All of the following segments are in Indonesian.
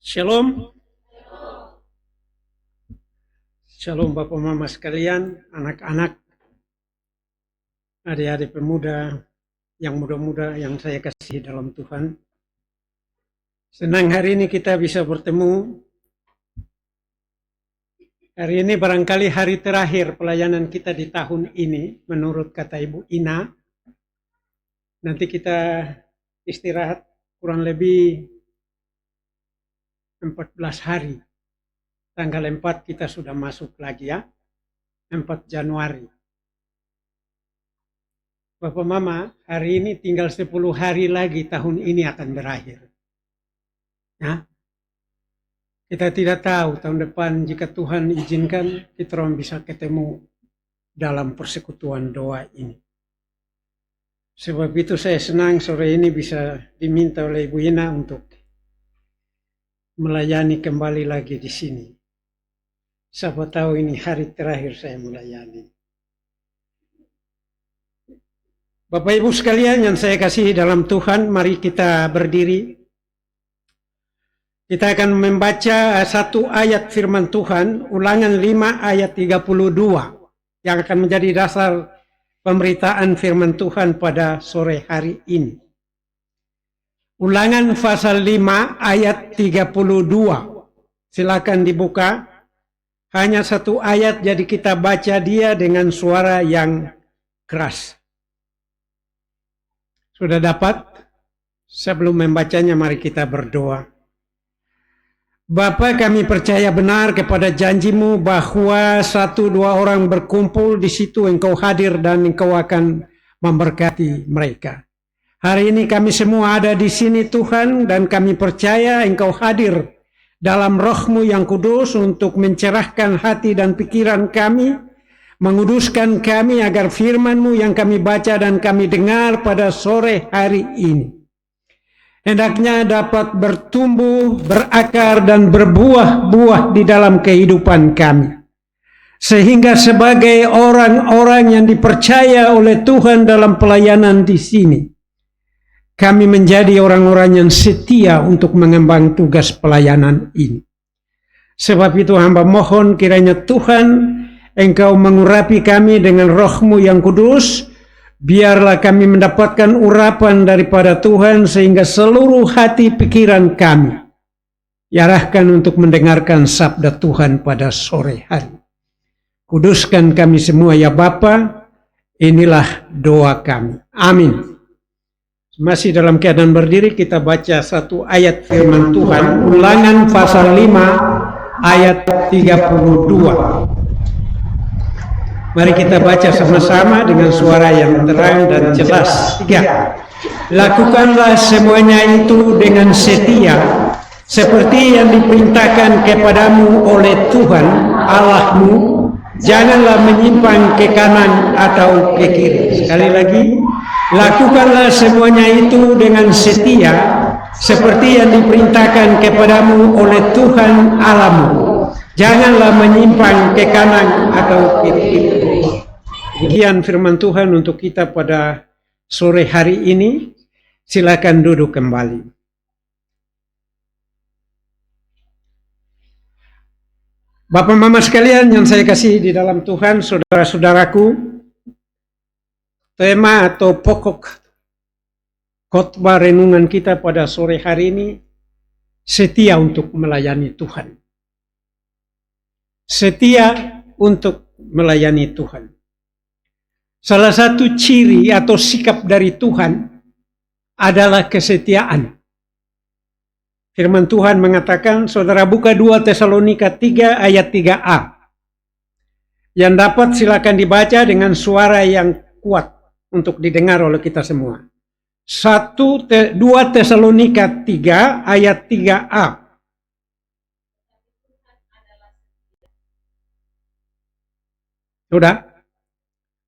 Shalom. Shalom Bapak Mama sekalian, anak-anak, adik-adik pemuda, yang muda-muda yang saya kasih dalam Tuhan. Senang hari ini kita bisa bertemu. Hari ini barangkali hari terakhir pelayanan kita di tahun ini, menurut kata Ibu Ina. Nanti kita istirahat kurang lebih 14 hari. Tanggal 4 kita sudah masuk lagi ya, 4 Januari. Bapak Mama, hari ini tinggal 10 hari lagi tahun ini akan berakhir. Ya. Kita tidak tahu tahun depan jika Tuhan izinkan kita orang bisa ketemu dalam persekutuan doa ini. Sebab itu saya senang sore ini bisa diminta oleh Ibu Ina untuk melayani kembali lagi di sini. Siapa tahu ini hari terakhir saya melayani. Bapak Ibu sekalian yang saya kasihi dalam Tuhan, mari kita berdiri. Kita akan membaca satu ayat firman Tuhan, Ulangan 5 ayat 32, yang akan menjadi dasar pemberitaan firman Tuhan pada sore hari ini. Ulangan pasal 5 ayat 32. Silakan dibuka. Hanya satu ayat, jadi kita baca dia dengan suara yang keras. Sudah dapat? Sebelum membacanya, mari kita berdoa. Bapa, kami percaya benar kepada janjimu bahwa 1-2 orang berkumpul di situ Engkau hadir dan Engkau akan memberkati mereka. Hari ini kami semua ada di sini Tuhan, dan kami percaya Engkau hadir dalam Roh-Mu yang kudus untuk mencerahkan hati dan pikiran kami, menguduskan kami agar firman-Mu yang kami baca dan kami dengar pada sore hari ini hendaknya dapat bertumbuh, berakar dan berbuah-buah di dalam kehidupan kami. Sehingga sebagai orang-orang yang dipercaya oleh Tuhan dalam pelayanan di sini, kami menjadi orang-orang yang setia untuk mengemban tugas pelayanan ini. Sebab itu hamba mohon kiranya Tuhan Engkau mengurapi kami dengan Roh-Mu yang kudus. Biarlah kami mendapatkan urapan daripada Tuhan sehingga seluruh hati pikiran kami diarahkan untuk mendengarkan sabda Tuhan pada sore hari. Kuduskan kami semua ya Bapa, inilah doa kami. Amin. Masih dalam keadaan berdiri, kita baca satu ayat firman Tuhan, Ulangan pasal 5 ayat 32. Mari kita baca sama-sama dengan suara yang terang dan jelas. 3. Lakukanlah semuanya itu dengan setia, seperti yang diperintahkan kepadamu oleh Tuhan Allahmu. Janganlah menyimpang ke kanan atau ke kiri. Sekali lagi, lakukanlah semuanya itu dengan setia, seperti yang diperintahkan kepadamu oleh Tuhan Allahmu. Janganlah menyimpang ke kanan atau ke kiri. Demikian firman Tuhan untuk kita pada sore hari ini. Silakan duduk kembali. Bapak Mama sekalian yang saya kasih di dalam Tuhan, saudara-saudaraku, tema atau pokok khotbah renungan kita pada sore hari ini, setia untuk melayani Tuhan. Setia untuk melayani Tuhan. Salah satu ciri atau sikap dari Tuhan adalah kesetiaan. Firman Tuhan mengatakan, saudara buka 2 Tesalonika 3 ayat 3a. Yang dapat silakan dibaca dengan suara yang kuat untuk didengar oleh kita semua. 2 Tesalonika 3 ayat 3a. Sudah?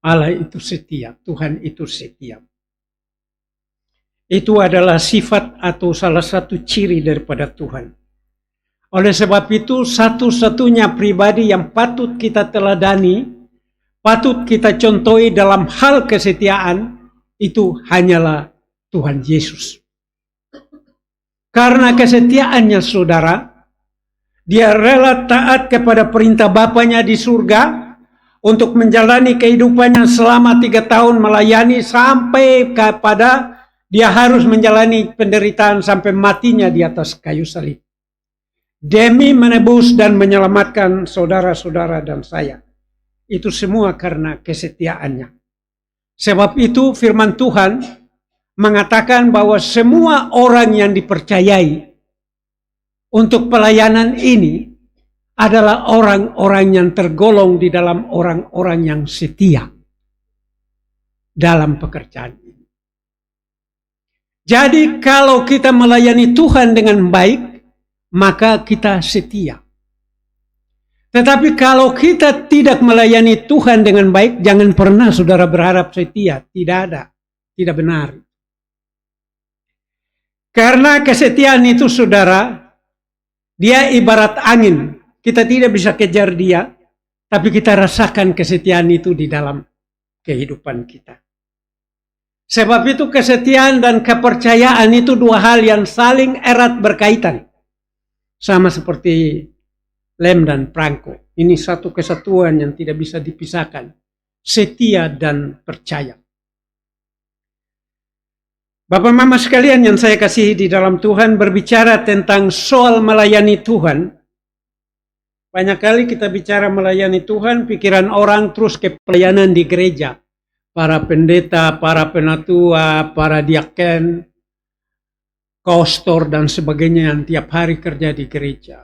Allah itu setia, Tuhan itu setia. Itu adalah sifat atau salah satu ciri daripada Tuhan. Oleh sebab itu, satu-satunya pribadi yang patut kita teladani, patut kita contohi dalam hal kesetiaan, itu hanyalah Tuhan Yesus. Karena kesetiaannya saudara, dia rela taat kepada perintah Bapaknya di surga untuk menjalani kehidupannya selama 3 tahun melayani sampai kepada dia harus menjalani penderitaan sampai matinya di atas kayu salib. Demi menebus dan menyelamatkan saudara-saudara dan saya. Itu semua karena kesetiaannya. Sebab itu firman Tuhan mengatakan bahwa semua orang yang dipercayai untuk pelayanan ini adalah orang-orang yang tergolong di dalam orang-orang yang setia dalam pekerjaan ini. Jadi kalau kita melayani Tuhan dengan baik, maka kita setia. Tetapi kalau kita tidak melayani Tuhan dengan baik, jangan pernah saudara berharap setia. Tidak ada. Tidak benar. Karena kesetiaan itu saudara, dia ibarat angin. Kita tidak bisa kejar dia, tapi kita rasakan kesetiaan itu di dalam kehidupan kita. Sebab itu kesetiaan dan kepercayaan itu dua hal yang saling erat berkaitan. Sama seperti lem dan perangko. Ini satu kesatuan yang tidak bisa dipisahkan. Setia dan percaya. Bapak Mama sekalian yang saya kasihi di dalam Tuhan, berbicara tentang soal melayani Tuhan. Banyak kali kita bicara melayani Tuhan, pikiran orang terus ke pelayanan di gereja. Para pendeta, para penatua, para diaken, kostor dan sebagainya yang tiap hari kerja di gereja.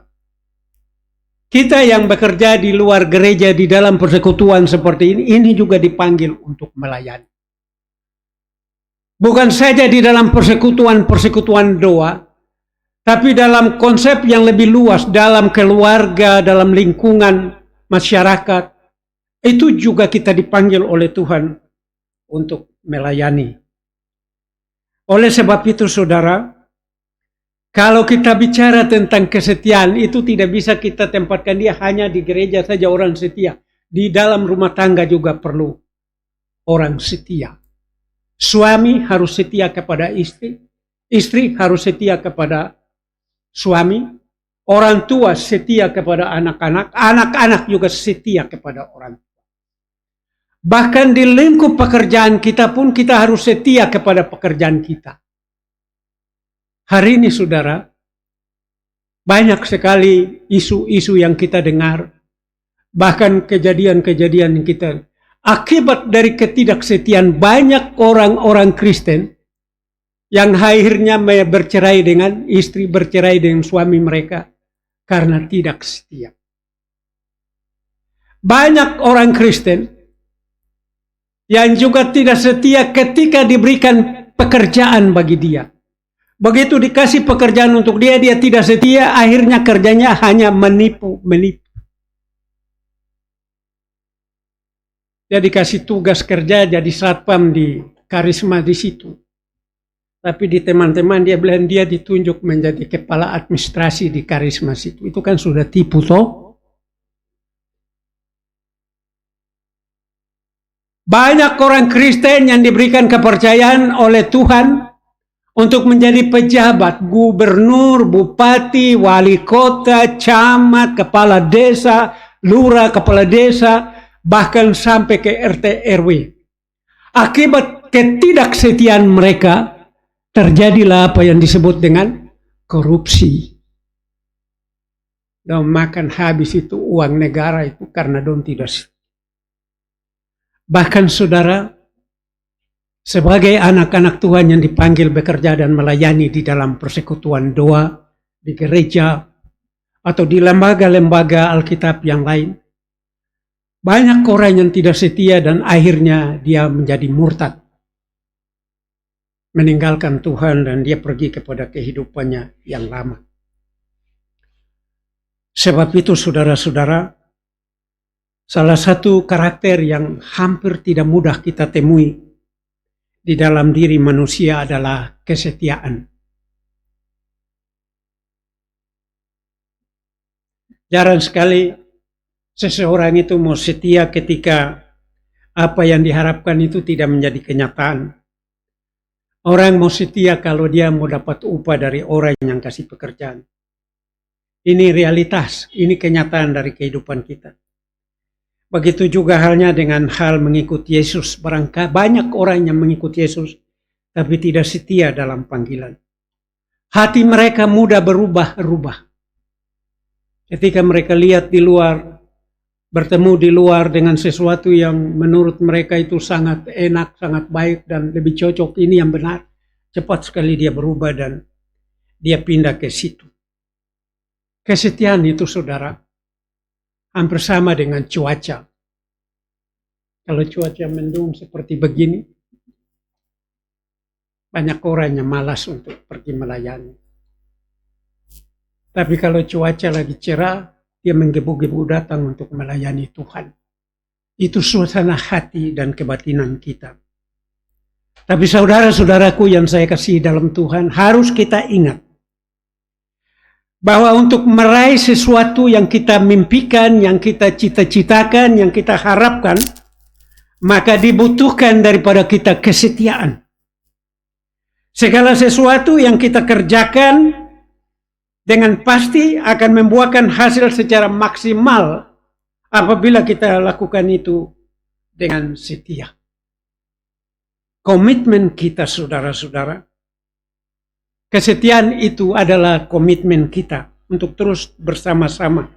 Kita yang bekerja di luar gereja di dalam persekutuan seperti ini juga dipanggil untuk melayani. Bukan saja di dalam persekutuan doa, tapi dalam konsep yang lebih luas, dalam keluarga, dalam lingkungan masyarakat, itu juga kita dipanggil oleh Tuhan untuk melayani. Oleh sebab itu saudara, kalau kita bicara tentang kesetiaan, itu tidak bisa kita tempatkan dia hanya di gereja saja orang setia. Di dalam rumah tangga juga perlu orang setia. Suami harus setia kepada istri, istri harus setia kepada suami, orang tua setia kepada anak-anak, anak-anak juga setia kepada orang tua. Bahkan di lingkup pekerjaan kita pun kita harus setia kepada pekerjaan kita. Hari ini saudara, banyak sekali isu-isu yang kita dengar, bahkan kejadian-kejadian yang kita akibat dari ketidaksetiaan banyak orang-orang Kristen yang akhirnya bercerai dengan istri, bercerai dengan suami mereka karena tidak setia. Banyak orang Kristen yang juga tidak setia ketika diberikan pekerjaan bagi dia. Begitu dikasih pekerjaan untuk dia, dia tidak setia, akhirnya kerjanya hanya menipu. Dia dikasih tugas kerja jadi satpam di karisma di situ. Tapi di teman-teman dia bilang dia ditunjuk menjadi kepala administrasi di karisma situ. Itu kan sudah tipu toh. Banyak orang Kristen yang diberikan kepercayaan oleh Tuhan untuk menjadi pejabat, gubernur, bupati, wali kota, camat, kepala desa, lurah, kepala desa, bahkan sampai ke RT RW. Akibat ketidaksetiaan mereka, terjadilah apa yang disebut dengan korupsi. Dan makan habis itu uang negara itu karena don tidak. Bahkan saudara, sebagai anak-anak Tuhan yang dipanggil bekerja dan melayani di dalam persekutuan doa, di gereja, atau di lembaga-lembaga Alkitab yang lain, banyak orang yang tidak setia dan akhirnya dia menjadi murtad. Meninggalkan Tuhan dan dia pergi kepada kehidupannya yang lama. Sebab itu saudara-saudara, salah satu karakter yang hampir tidak mudah kita temui di dalam diri manusia adalah kesetiaan. Jarang sekali seseorang itu mau setia ketika apa yang diharapkan itu tidak menjadi kenyataan. Orang mau setia kalau dia mau dapat upah dari orang yang kasih pekerjaan. Ini realitas, ini kenyataan dari kehidupan kita. Begitu juga halnya dengan hal mengikuti Yesus. Banyak orang yang mengikuti Yesus, tapi tidak setia dalam panggilan. Hati mereka mudah berubah-ubah. Ketika mereka lihat di luar, bertemu di luar dengan sesuatu yang menurut mereka itu sangat enak, sangat baik, dan lebih cocok, ini yang benar. Cepat sekali dia berubah dan dia pindah ke situ. Kesetiaan itu, saudara, hampir sama dengan cuaca. Kalau cuaca mendung seperti begini, banyak orang yang malas untuk pergi melayani. Tapi kalau cuaca lagi cerah, dia menggebu-gebu datang untuk melayani Tuhan. Itu suasana hati dan kebatinan kita. Tapi saudara-saudaraku yang saya kasih dalam Tuhan, harus kita ingat bahwa untuk meraih sesuatu yang kita mimpikan, yang kita cita-citakan, yang kita harapkan, maka dibutuhkan daripada kita kesetiaan. Segala sesuatu yang kita kerjakan dengan pasti akan membuahkan hasil secara maksimal apabila kita lakukan itu dengan setia. Komitmen kita, saudara-saudara, kesetiaan itu adalah komitmen kita untuk terus bersama-sama.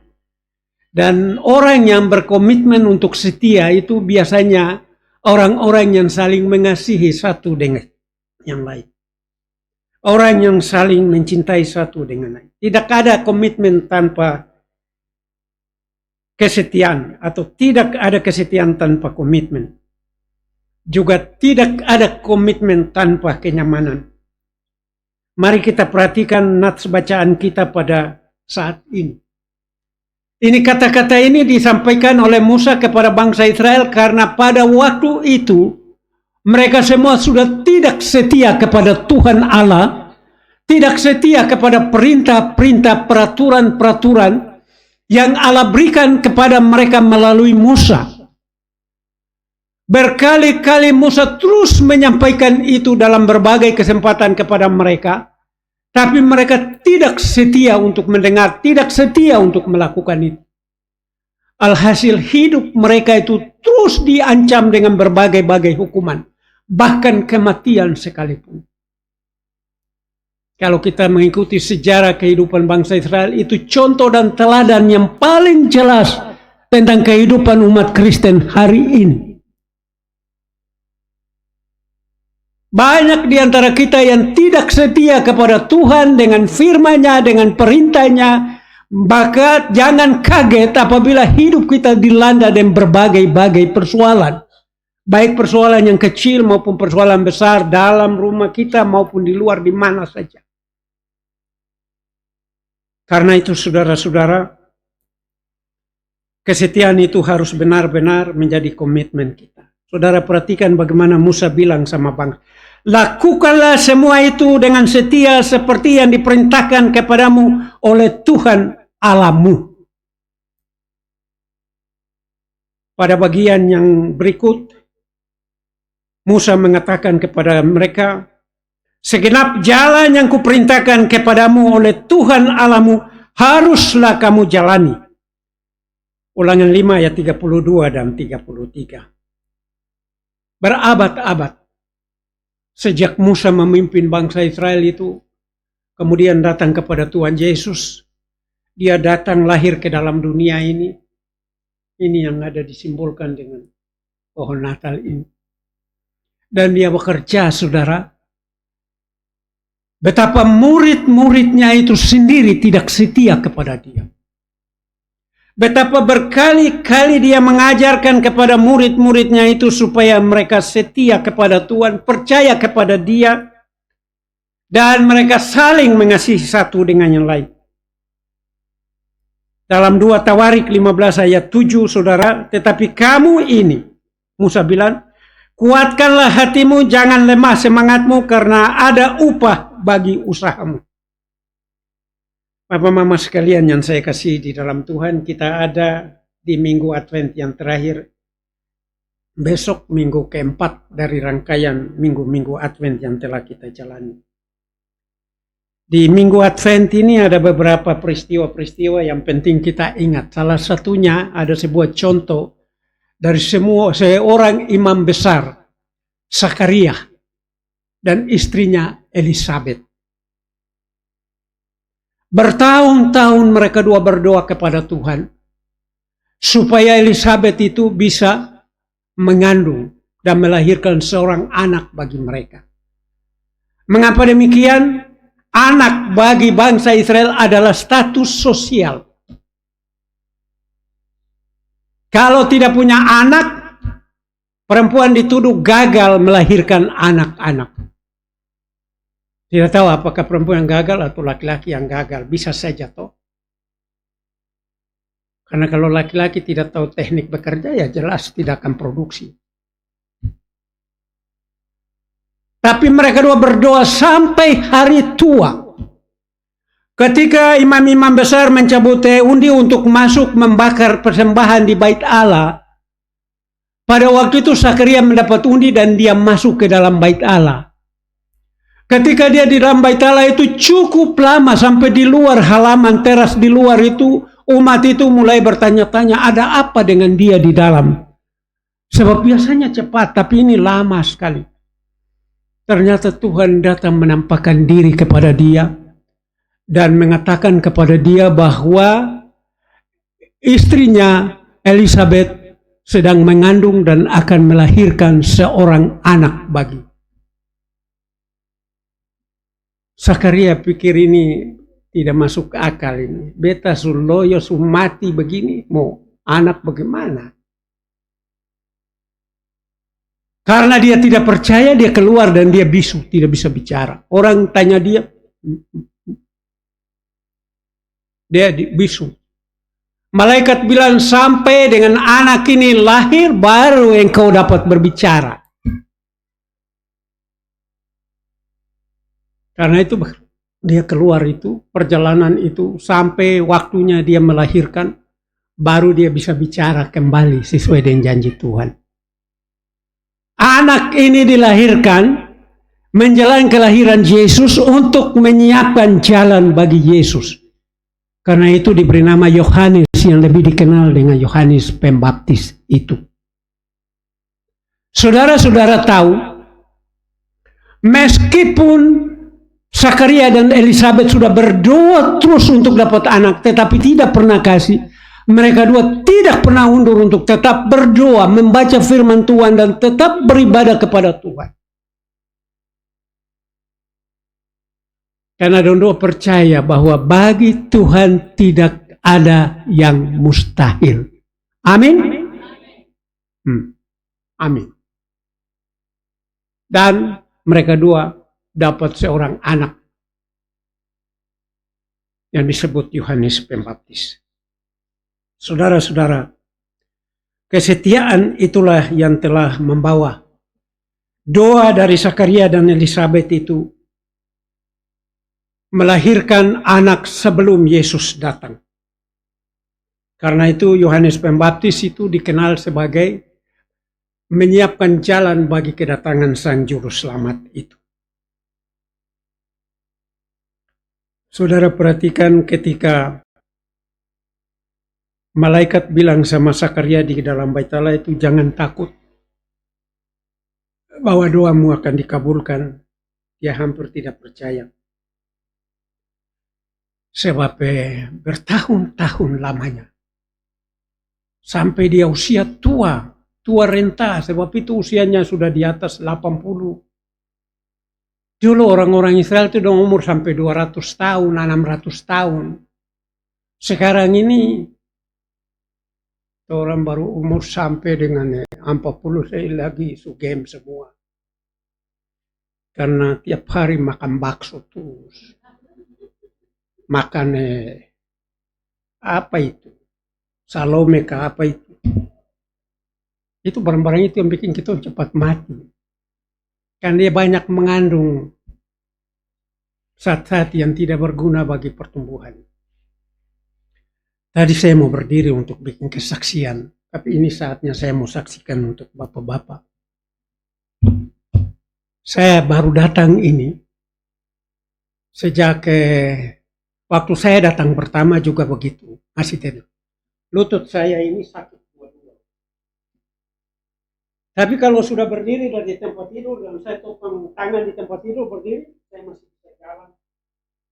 Dan orang yang berkomitmen untuk setia itu biasanya orang-orang yang saling mengasihi satu dengan yang lain. Orang yang saling mencintai satu dengan lain. Tidak ada komitmen tanpa kesetiaan, atau tidak ada kesetiaan tanpa komitmen. Juga tidak ada komitmen tanpa kenyamanan. Mari kita perhatikan nats bacaan kita pada saat ini. Ini kata-kata ini disampaikan oleh Musa kepada bangsa Israel karena pada waktu itu mereka semua sudah tidak setia kepada Tuhan Allah, tidak setia kepada perintah-perintah, peraturan-peraturan yang Allah berikan kepada mereka melalui Musa. Berkali-kali Musa terus menyampaikan itu dalam berbagai kesempatan kepada mereka, tapi mereka tidak setia untuk mendengar, tidak setia untuk melakukan itu. Alhasil hidup mereka itu terus diancam dengan berbagai-bagai hukuman, bahkan kematian sekalipun. Kalau kita mengikuti sejarah kehidupan bangsa Israel, itu contoh dan teladan yang paling jelas tentang kehidupan umat Kristen hari ini. Banyak di antara kita yang tidak setia kepada Tuhan dengan firman-Nya, dengan perintah-Nya. Maka jangan kaget apabila hidup kita dilanda dengan berbagai-bagai persoalan. Baik persoalan yang kecil maupun persoalan besar dalam rumah kita maupun di luar, di mana saja. Karena itu saudara-saudara, kesetiaan itu harus benar-benar menjadi komitmen kita. Saudara perhatikan bagaimana Musa bilang sama bangsa. Lakukanlah semua itu dengan setia seperti yang diperintahkan kepadamu oleh Tuhan Allahmu. Pada bagian yang berikut, Musa mengatakan kepada mereka, segenap jalan yang kuperintahkan kepadamu oleh Tuhan Allahmu haruslah kamu jalani. Ulangan 5 ayat 32 dan 33. Berabad-abad sejak Musa memimpin bangsa Israel itu, kemudian datang kepada Tuhan Yesus. Dia datang lahir ke dalam dunia ini. Ini yang ada disimbolkan dengan pohon Natal ini. Dan dia bekerja, saudara. Betapa murid-muridnya itu sendiri tidak setia kepada dia. Betapa berkali-kali dia mengajarkan kepada murid-muridnya itu supaya mereka setia kepada Tuhan, percaya kepada dia, dan mereka saling mengasihi satu dengan yang lain. Dalam 2 Tawarik 15 ayat 7, saudara, tetapi kamu ini, Musa bilang, kuatkanlah hatimu, jangan lemah semangatmu, karena ada upah bagi usahamu. Bapak mama sekalian yang saya kasih di dalam Tuhan, kita ada di minggu Advent yang terakhir. besok minggu keempat dari rangkaian minggu-minggu Advent yang telah kita jalani. Di minggu Advent ini ada beberapa peristiwa-peristiwa yang penting kita ingat. Salah satunya ada sebuah contoh dari seorang imam besar, Zakaria, dan istrinya Elisabet. Bertahun-tahun mereka dua berdoa kepada Tuhan supaya Elisabet itu bisa mengandung dan melahirkan seorang anak bagi mereka. Mengapa demikian? Anak bagi bangsa Israel adalah status sosial. Kalau tidak punya anak, perempuan dituduh gagal melahirkan anak-anak. Tidak tahu apakah perempuan yang gagal atau laki-laki yang gagal. Bisa saja toh. Karena kalau laki-laki tidak tahu teknik bekerja, ya jelas tidak akan produksi. Tapi mereka dua berdoa sampai hari tua. Ketika imam-imam besar mencabut undi untuk masuk membakar persembahan di bait Allah, pada waktu itu Zakaria mendapat undi dan dia masuk ke dalam bait Allah. Ketika dia di dalam bait Allah itu cukup lama sampai di luar halaman teras di luar itu, umat itu mulai bertanya-tanya ada apa dengan dia di dalam. Sebab biasanya cepat, tapi ini lama sekali. Ternyata Tuhan datang menampakkan diri kepada dia dan mengatakan kepada dia bahwa istrinya Elisabet sedang mengandung dan akan melahirkan seorang anak bagi. Zakaria pikir ini tidak masuk akal ini. Beta suloyo mati begini, mau anak bagaimana? Karena dia tidak percaya, dia keluar dan dia bisu, tidak bisa bicara. Orang tanya dia bisu. Malaikat bilang sampai dengan anak ini lahir baru engkau dapat berbicara. Karena itu dia keluar itu, perjalanan itu sampai waktunya dia melahirkan, baru dia bisa bicara kembali sesuai dengan janji Tuhan. Anak ini dilahirkan menjelang kelahiran Yesus untuk menyiapkan jalan bagi Yesus. Karena itu diberi nama Yohanes yang lebih dikenal dengan Yohanes Pembaptis itu. Saudara-saudara tahu, meskipun Zakaria dan Elisabet sudah berdoa terus untuk dapat anak, tetapi tidak pernah kasih. Mereka dua tidak pernah undur untuk tetap berdoa, membaca firman Tuhan, dan tetap beribadah kepada Tuhan. Karena dua percaya bahwa bagi Tuhan tidak ada yang mustahil. Amin? Amin. Dan mereka dua dapat seorang anak yang disebut Yohanes Pembaptis. Saudara-saudara, kesetiaan itulah yang telah membawa doa dari Zakaria dan Elisabet itu melahirkan anak sebelum Yesus datang. Karena itu Yohanes Pembaptis itu dikenal sebagai menyiapkan jalan bagi kedatangan Sang Juru Selamat itu. Saudara perhatikan ketika malaikat bilang sama Zakaria di dalam bait Allah itu, jangan takut bahwa doamu akan dikabulkan. Dia hampir tidak percaya. Sebab bertahun-tahun lamanya. Sampai dia usia tua renta, sebab itu usianya sudah di atas 80. Dulu orang-orang Israel itu udah umur sampai 200 tahun, 600 tahun. Sekarang ini orang baru umur sampai dengan 40 saya lagi game semua. Karena tiap hari makan bakso terus. Makan apa itu? Salome ke apa itu? Itu barang-barang itu yang bikin kita cepat mati. Kan dia banyak mengandung zat-zat yang tidak berguna bagi pertumbuhan. Tadi saya mau berdiri untuk bikin kesaksian Tapi ini saatnya saya mau saksikan untuk bapak-bapak. Saya baru datang ini sejak waktu saya datang pertama juga begitu, masih tidak. Lutut saya ini sakit. Tapi kalau sudah berdiri dari tempat tidur dan saya topang tangan di tempat tidur berdiri, saya masih bisa jalan.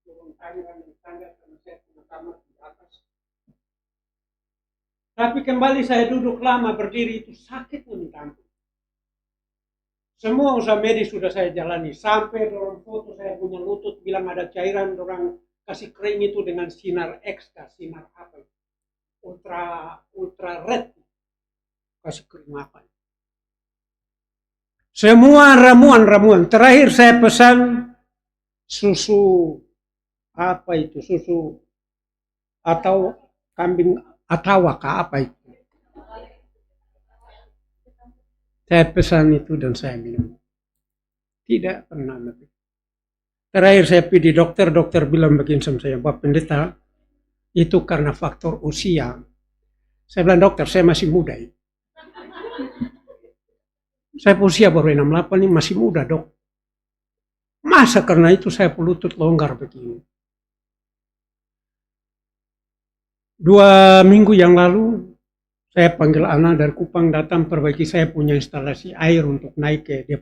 Turun tangga dan tangga karena saya punya kamar di atas. Tapi kembali saya duduk lama berdiri itu sakit minta ampun. Semua usaha medis sudah saya jalani. Sampai dorong foto saya punya lutut bilang ada cairan, dorang kasih kering itu dengan sinar X, sinar apa? Ultra red. Kasih kering apa? Semua ramuan. Terakhir saya pesan susu apa itu? Susu atau kambing atau apa itu? Saya pesan itu dan saya minum. Tidak pernah lebih. Terakhir saya pergi di dokter bilang begini sama saya, Bapak Pendeta, itu karena faktor usia. Saya bilang, dokter, saya masih muda. Saya usia baru 68 ini masih muda, dok. Masa karena itu saya lutut longgar begini. 2 minggu yang lalu, saya panggil anak dari Kupang datang perbaiki saya punya instalasi air untuk naik ke dia.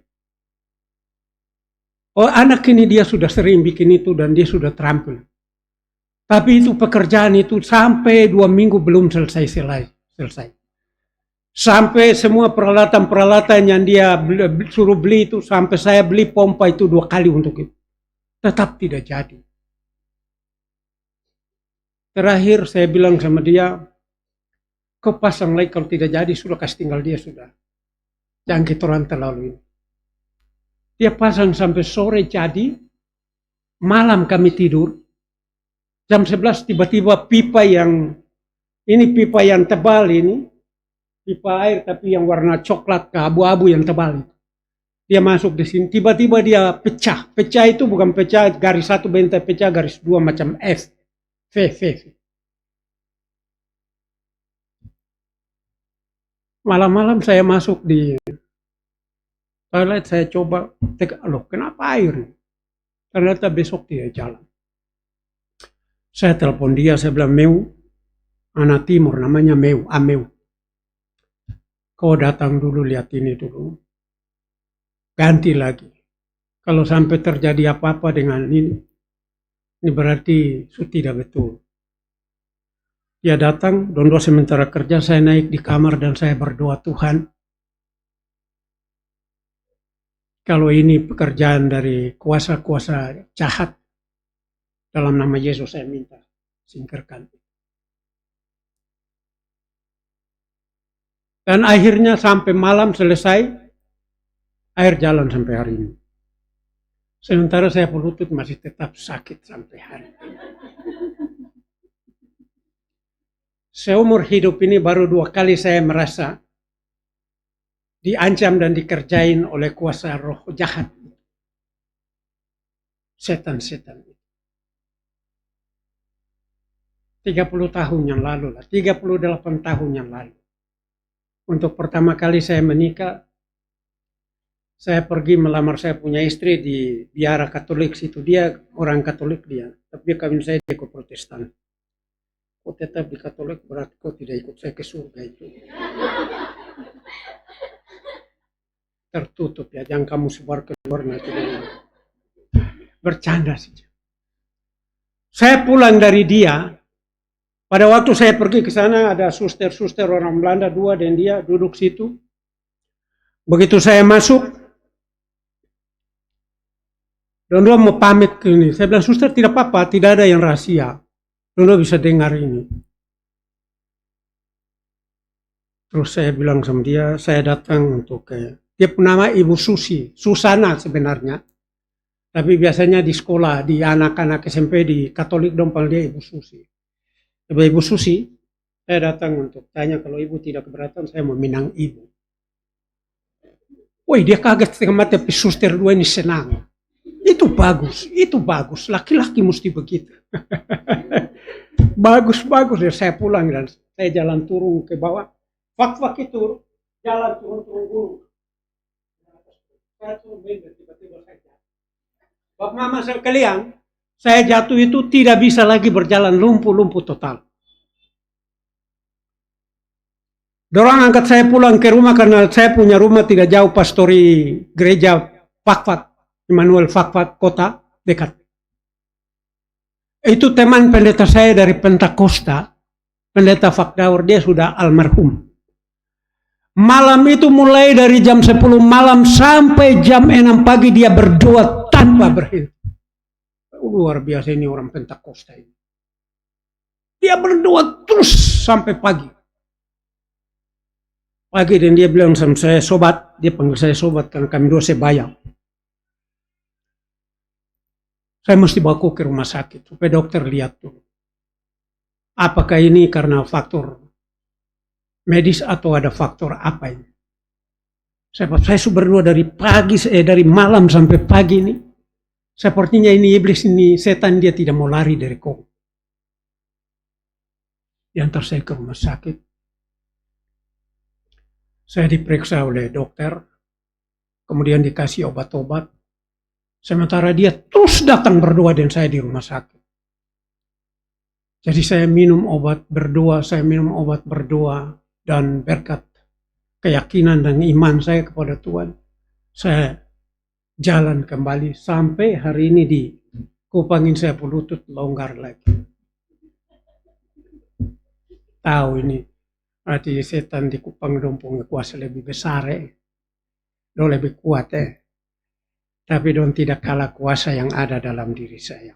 Oh, anak ini dia sudah sering bikin itu dan dia sudah terampil. Tapi itu pekerjaan itu sampai 2 minggu belum selesai. Sampai semua peralatan yang dia suruh beli itu, sampai saya beli pompa itu 2 kali untuk itu. Tetap tidak jadi. Terakhir saya bilang sama dia, kau pasang lagi kalau tidak jadi sudah kasih tinggal dia sudah. Jangan kita orang terlalu ini. Dia pasang sampai sore jadi, malam kami tidur, jam 11 tiba-tiba pipa yang tebal ini, pipa air tapi yang warna coklat ke abu-abu yang tebal itu. Dia masuk di sini, tiba-tiba dia pecah. Pecah itu bukan pecah garis 1 bentai, pecah garis 2 macam F. V. Malam-malam saya masuk di toilet, saya coba, loh kenapa air? Ternyata besok dia jalan. Saya telepon dia, saya bilang, Meu, anak timur namanya Ameu. Kau datang dulu lihat ini dulu. Ganti lagi. Kalau sampai terjadi apa-apa dengan ini berarti itu tidak betul. Dia datang, Dondo sementara kerja, saya naik di kamar dan saya berdoa, Tuhan, kalau ini pekerjaan dari kuasa-kuasa jahat, dalam nama Yesus saya minta, singkirkan. Dan akhirnya sampai malam selesai, air jalan sampai hari ini. Sementara saya lutut masih tetap sakit sampai hari ini. Seumur hidup ini baru 2 kali saya merasa diancam dan dikerjain oleh kuasa roh jahat. Setan-setan. 30 tahun yang lalu lah, 38 tahun yang lalu. Untuk pertama kali saya menikah, saya pergi melamar saya punya istri di biara Katolik situ. Dia orang Katolik dia, tapi kawin saya di Protestan. Kau tetap di Katolik berarti kau tidak ikut saya ke surga itu. Tertutup ya, jangan kamu sebar ke luar nanti. Bercanda saja. Saya pulang dari dia. Pada waktu saya pergi ke sana ada suster-suster orang Belanda 2 dan dia duduk situ. Begitu saya masuk, Dondo mau pamit ke ini. Saya bilang, suster tidak apa-apa, tidak ada yang rahasia. Dondo bisa dengar ini. Terus saya bilang sama dia, saya datang untuk dia nama Ibu Susi, Susana sebenarnya. Tapi biasanya di sekolah, di anak-anak SMP di Katolik dong panggil dia Ibu Susi. Ibu Susi, saya datang untuk tanya kalau ibu tidak keberatan, saya mau minang ibu. Woi, dia kaget setengah mati, tapi suster 2 ini senang. Itu bagus. Laki-laki mesti begitu. Bagus ya, saya pulang dan saya jalan turun ke bawah. Fak-fak itu jalan turun-turun gunung. Saya turun benda, tiba-tiba saya jatuh. Bapak mama sekalian, saya jatuh itu tidak bisa lagi berjalan, lumpuh-lumpuh total. Dorang angkat saya pulang ke rumah karena saya punya rumah tidak jauh pastori gereja Fakfak, Immanuel Fakfak kota dekat. Itu teman pendeta saya dari Pentakosta, pendeta Fakdaur, dia sudah almarhum. Malam itu mulai dari jam 10 malam sampai jam 6 pagi dia berdoa tanpa berhenti. Luar biasa ini orang Pentakosta ini. Dia berdoa terus sampai pagi. Pagi dan dia bilang sama saya, sobat, dia panggil saya sobat karena kami dua sebaya. Saya mesti bawa ke rumah sakit supaya dokter lihat dulu. Apakah ini karena faktor medis atau ada faktor apa ini? Saya sudah berdoa dari pagi, dari malam sampai pagi ini. Sepertinya ini iblis ini, setan dia tidak mau lari dari kau. Diantar saya ke rumah sakit. Saya diperiksa oleh dokter, kemudian dikasih obat-obat. Sementara dia terus datang berdoa dan saya di rumah sakit. Jadi saya minum obat berdoa, dan berkat keyakinan dan iman saya kepada Tuhan, saya jalan kembali sampai hari ini di kupangin saya lutut longgar lagi. Tahu ini. Berarti setan di Kupang dong punya kuasa lebih besar dong lebih kuat tapi dong tidak kalah kuasa yang ada dalam diri saya.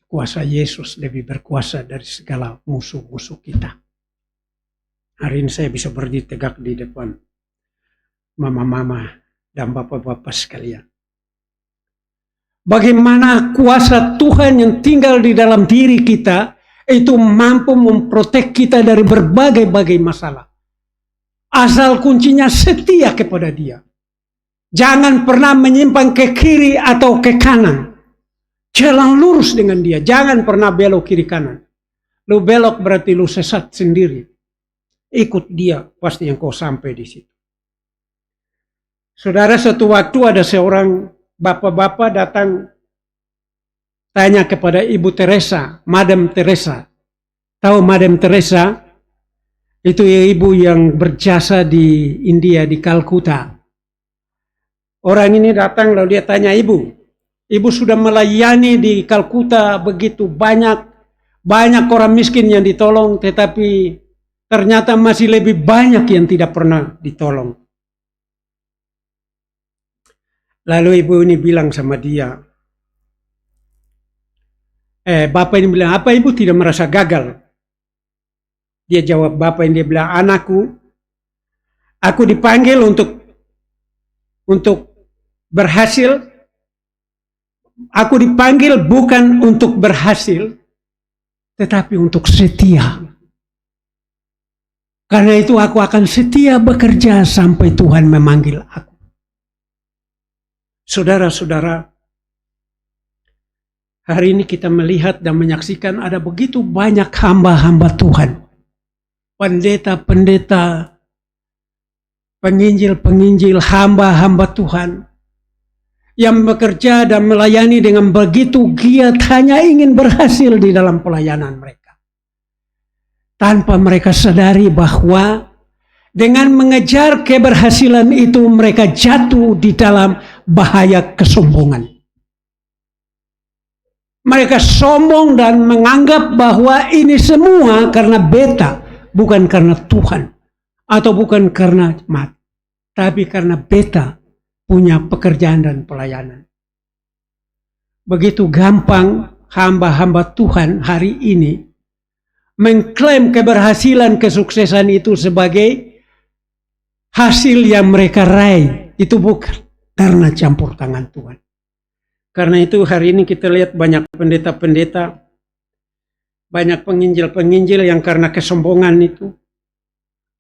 Kuasa Yesus lebih berkuasa dari segala musuh-musuh kita. Hari ini saya bisa berdiri tegak di depan mama-mama dan bapak-bapak sekalian. Bagaimana kuasa Tuhan yang tinggal di dalam diri kita itu mampu memprotek kita dari berbagai masalah. Asal kuncinya setia kepada Dia. Jangan pernah menyimpang ke kiri atau ke kanan. Jalan lurus dengan Dia. Jangan pernah belok kiri kanan. Lu belok berarti lu sesat sendiri. Ikut Dia, pasti yang kau sampai di situ. Saudara, suatu waktu ada seorang bapak-bapak datang tanya kepada Ibu Teresa, Madam Teresa. Tahu Madam Teresa? Itu ibu yang berjasa di India, di Kalkuta. Orang ini datang lalu dia tanya ibu sudah melayani di Kalkuta begitu banyak orang miskin yang ditolong, tetapi ternyata masih lebih banyak yang tidak pernah ditolong. Lalu ibu ini bilang sama dia, bapak ini bilang, apa ibu tidak merasa gagal? Dia jawab, bapak ini dia bilang, anakku, aku dipanggil untuk berhasil. Aku dipanggil bukan untuk berhasil, tetapi untuk setia. Karena itu aku akan setia bekerja sampai Tuhan memanggil aku. Saudara-saudara, hari ini kita melihat dan menyaksikan ada begitu banyak hamba-hamba Tuhan. Pendeta-pendeta, penginjil-penginjil, hamba-hamba Tuhan. Yang bekerja dan melayani dengan begitu giat hanya ingin berhasil di dalam pelayanan mereka. Tanpa mereka sadari bahwa dengan mengejar keberhasilan itu mereka jatuh di dalam bahaya kesombongan. Mereka sombong dan menganggap bahwa ini semua karena beta, bukan karena Tuhan. Atau bukan karena mati, tapi karena beta punya pekerjaan dan pelayanan. Begitu gampang hamba-hamba Tuhan hari ini mengklaim keberhasilan, kesuksesan itu sebagai hasil yang mereka raih. Itu bukan karena campur tangan Tuhan. Karena itu hari ini kita lihat banyak pendeta-pendeta, banyak penginjil-penginjil yang karena kesombongan itu,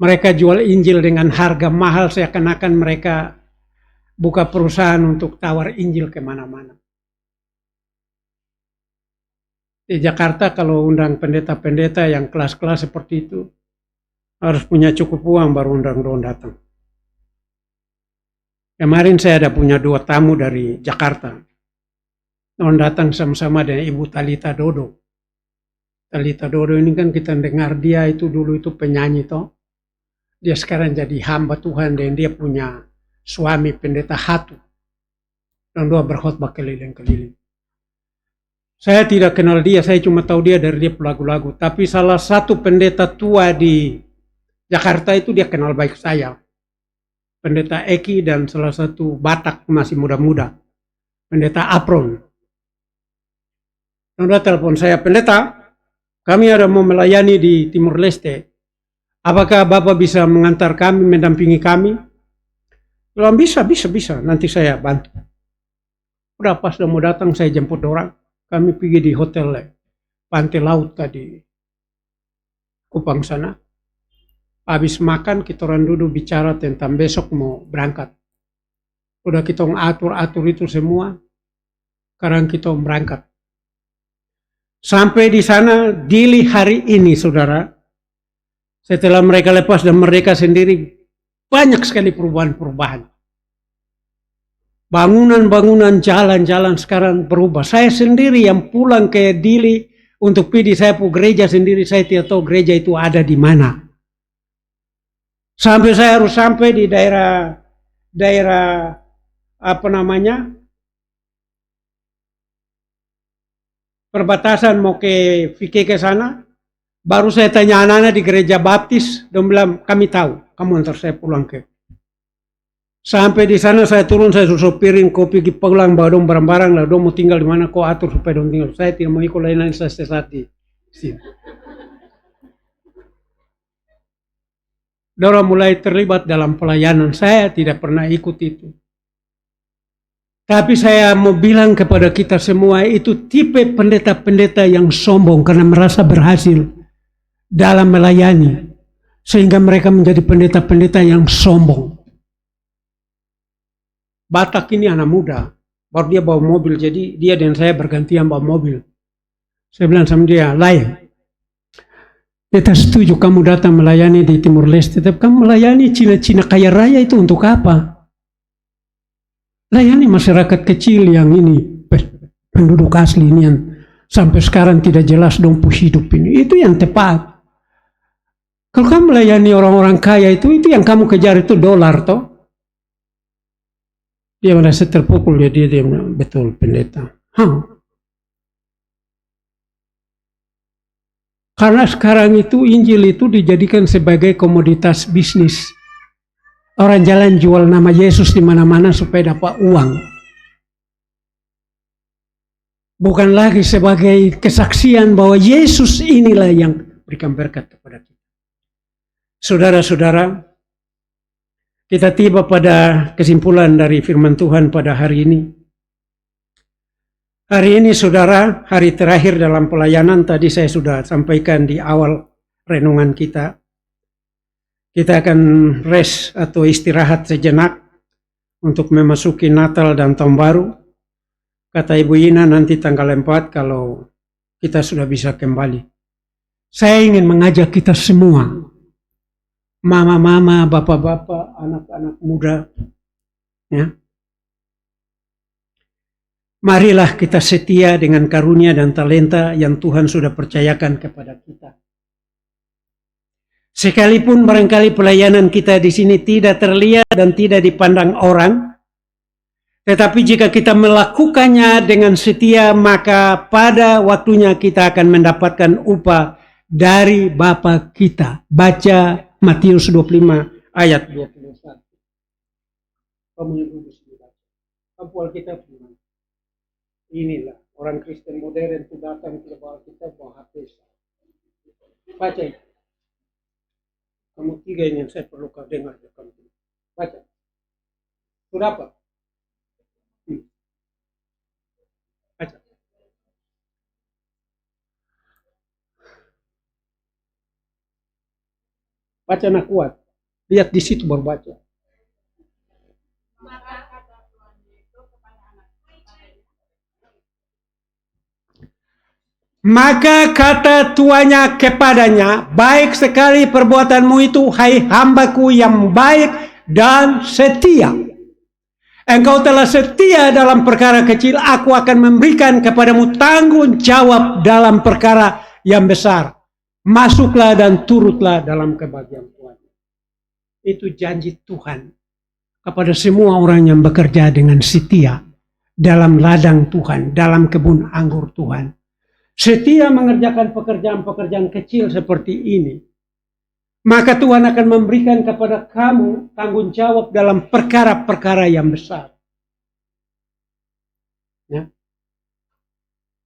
mereka jual Injil dengan harga mahal, seakan-akan mereka buka perusahaan untuk tawar Injil kemana-mana. Di Jakarta kalau undang pendeta-pendeta yang kelas-kelas seperti itu, Harus punya cukup uang baru undang-undang datang. Kemarin saya ada punya 2 tamu dari Jakarta. Orang datang sama-sama dengan Ibu Talita Dodo. Talita Dodo ini kan kita dengar dia itu dulu itu penyanyi toh. Dia sekarang jadi hamba Tuhan dan dia punya suami pendeta Hatu. Dan dua berkhotbah keliling-keliling. Saya tidak kenal dia, saya cuma tahu dia dari dia lagu-lagu. Tapi salah satu pendeta tua di Jakarta itu dia kenal baik saya. Pendeta Eki dan salah satu Batak masih muda-muda. Pendeta Apron. Dan dia telepon saya, pendeta, kami ada mau melayani di Timur Leste. Apakah Bapak bisa mengantar kami, mendampingi kami? Bilang bisa, nanti saya bantu. Udah pas udah mau datang saya jemput orang. Kami pergi di hotel pantai laut tadi Kupang sana. Habis makan kita orang duduk bicara tentang besok mau berangkat. Udah kita atur itu semua. Sekarang kita berangkat. Sampai di sana Dili hari ini saudara. Setelah mereka lepas dan mereka sendiri banyak sekali perubahan-perubahan. Bangunan-bangunan, jalan-jalan sekarang berubah. Saya sendiri yang pulang ke Dili untuk pergi saya pu gereja sendiri, saya tidak tahu gereja itu ada di mana. Sampai saya harus sampai di daerah apa namanya? Perbatasan mau ke Vike ke sana. Baru saya tanya anak-anak di gereja baptis, dia bilang kami tahu, kamu antar saya pulang ke. Sampai di sana saya turun, saya suruh piring kopi pulang bawa dong barang-barang lah, dong mau tinggal di mana kau atur supaya dong tinggal. Saya tidak mau ikut lain-lain, saya sesat di sini. Dorang mulai terlibat dalam pelayanan, saya tidak pernah ikut itu. Tapi saya mau bilang kepada kita semua, itu tipe pendeta-pendeta yang sombong karena merasa berhasil dalam melayani. Sehingga mereka menjadi pendeta-pendeta yang sombong. Batak ini anak muda, baru dia bawa mobil, jadi dia dan saya bergantian bawa mobil. Saya bilang sama dia, lain. Kita setuju kamu datang melayani di Timur Leste, tapi kamu melayani Cina-Cina kaya raya itu untuk apa? Layani masyarakat kecil yang ini, penduduk asli ini yang sampai sekarang tidak jelas dong hidup ini. Itu yang tepat. Kalau kamu melayani orang-orang kaya itu yang kamu kejar itu dolar toh. Dia merasa terpukul, dia betul pendeta. Karena sekarang itu Injil itu dijadikan sebagai komoditas bisnis. Orang jalan jual nama Yesus di mana-mana supaya dapat uang. Bukan lagi sebagai kesaksian bahwa Yesus inilah yang berikan berkat kepada kita. Saudara-saudara, kita tiba pada kesimpulan dari firman Tuhan pada hari ini. Hari ini saudara, hari terakhir dalam pelayanan, tadi saya sudah sampaikan di awal renungan kita. Kita akan rest atau istirahat sejenak untuk memasuki Natal dan Tahun Baru. Kata Ibu Ina nanti tanggal 4 kalau kita sudah bisa kembali. Saya ingin mengajak kita semua, mama-mama, bapak-bapak, anak-anak muda, ya. Marilah kita setia dengan karunia dan talenta yang Tuhan sudah percayakan kepada kita. Sekalipun barangkali pelayanan kita di sini tidak terlihat dan tidak dipandang orang, tetapi jika kita melakukannya dengan setia, maka pada waktunya kita akan mendapatkan upah dari Bapa kita. Baca Matius 25 ayat 21. Kamu yang duduk sini. Kamu kita inilah orang Kristen modern itu datang ke bawah kita bawa HP. Baca itu. Kamu 3 yang saya perlu kau dengar. Baca. Sudah apa? Baca. Baca nak kuat. Lihat di situ baru baca. Maka kata tuannya kepadanya, baik sekali perbuatanmu itu, hai hambaku yang baik dan setia. Engkau telah setia dalam perkara kecil, aku akan memberikan kepadamu tanggung jawab dalam perkara yang besar. Masuklah dan turutlah dalam kebahagiaan Tuhan. Itu janji Tuhan kepada semua orang yang bekerja dengan setia dalam ladang Tuhan, dalam kebun anggur Tuhan. Setia mengerjakan pekerjaan-pekerjaan kecil seperti ini, maka Tuhan akan memberikan kepada kamu tanggung jawab dalam perkara-perkara yang besar. Ya.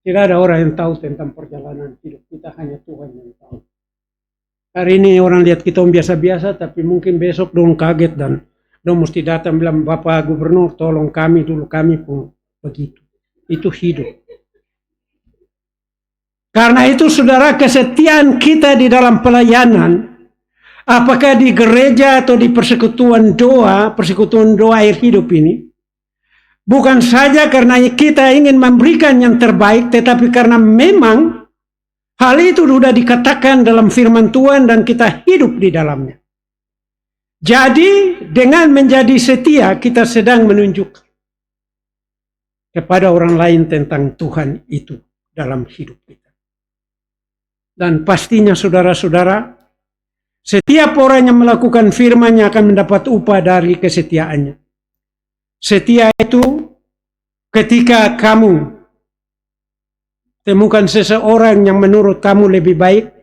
Tidak ada orang yang tahu tentang perjalanan hidup kita, hanya Tuhan yang tahu. Hari ini orang lihat kita biasa-biasa, tapi mungkin besok dong kaget dan dong mesti datang bilang, Bapak Gubernur tolong kami dulu, kami pun begitu. Itu hidup. Karena itu saudara, kesetiaan kita di dalam pelayanan, apakah di gereja atau di persekutuan doa air hidup ini, bukan saja karena kita ingin memberikan yang terbaik, tetapi karena memang hal itu sudah dikatakan dalam firman Tuhan dan kita hidup di dalamnya. Jadi dengan menjadi setia, kita sedang menunjukkan kepada orang lain tentang Tuhan itu dalam hidup kita. Dan pastinya saudara-saudara, setiap orang yang melakukan firman-Nya akan mendapat upah dari kesetiaannya. Setia itu ketika kamu temukan seseorang yang menurut kamu lebih baik,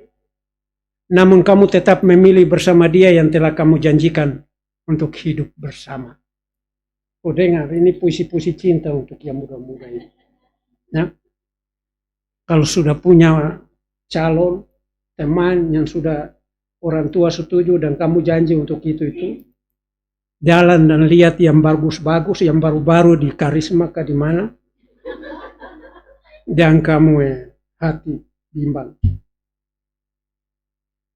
namun kamu tetap memilih bersama dia yang telah kamu janjikan untuk hidup bersama. Oh dengar, ini puisi-puisi cinta untuk yang muda-muda ini. Ya. Kalau sudah punya calon, teman yang sudah orang tua setuju dan kamu janji untuk itu, jalan dan lihat yang bagus-bagus, yang baru-baru di karisma ke di mana, dan kamu hati bimbang.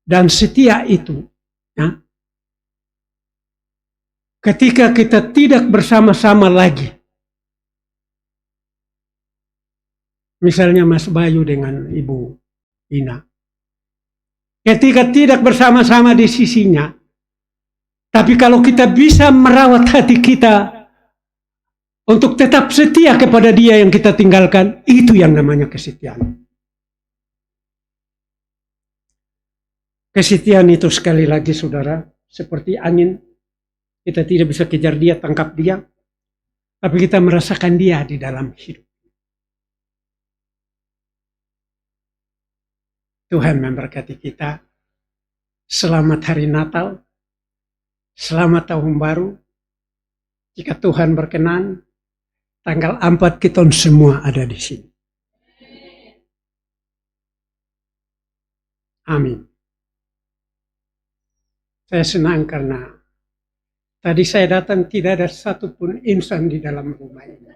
Dan setia itu, ya, ketika kita tidak bersama-sama lagi, misalnya Mas Bayu dengan Ibu Ina, ketika tidak bersama-sama di sisinya, tapi kalau kita bisa merawat hati kita untuk tetap setia kepada dia yang kita tinggalkan, itu yang namanya kesetiaan. Kesetiaan itu sekali lagi saudara, seperti angin, kita tidak bisa kejar dia, tangkap dia, tapi kita merasakan dia di dalam hidup. Tuhan memberkati kita. Selamat hari Natal. Selamat tahun baru. Jika Tuhan berkenan, tanggal 4 kita semua ada di sini. Amin. Saya senang karena tadi saya datang tidak ada satupun insan di dalam rumah ini.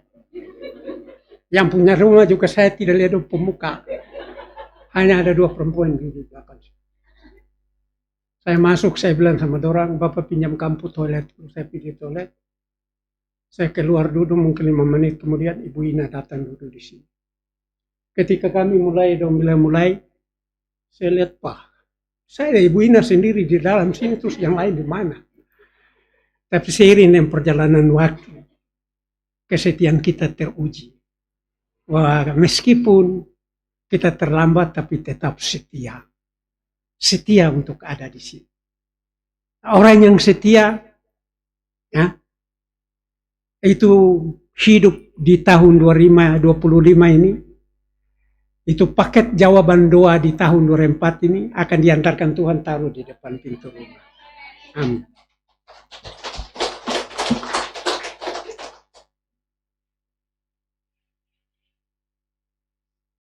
Yang punya rumah juga saya tidak lihat pemuka. Hanya ada 2 perempuan di belakang. Saya masuk, saya bilang sama dorang, Bapak pinjam kampus toilet. Saya pergi toilet. Saya keluar duduk mungkin 5 menit, kemudian Ibu Ina datang duduk di sini. Ketika kami mulai, saya lihat, saya dan Ibu Ina sendiri di dalam sini, terus yang lain di mana? Tapi seiring dengan perjalanan waktu, kesetiaan kita teruji. Wah, meskipun kita terlambat tapi tetap setia. Setia untuk ada di sini. Orang yang setia, ya, itu hidup di tahun 2025 ini, itu paket jawaban doa di tahun 2024 ini akan diantarkan Tuhan taruh di depan pintu rumah. Amin.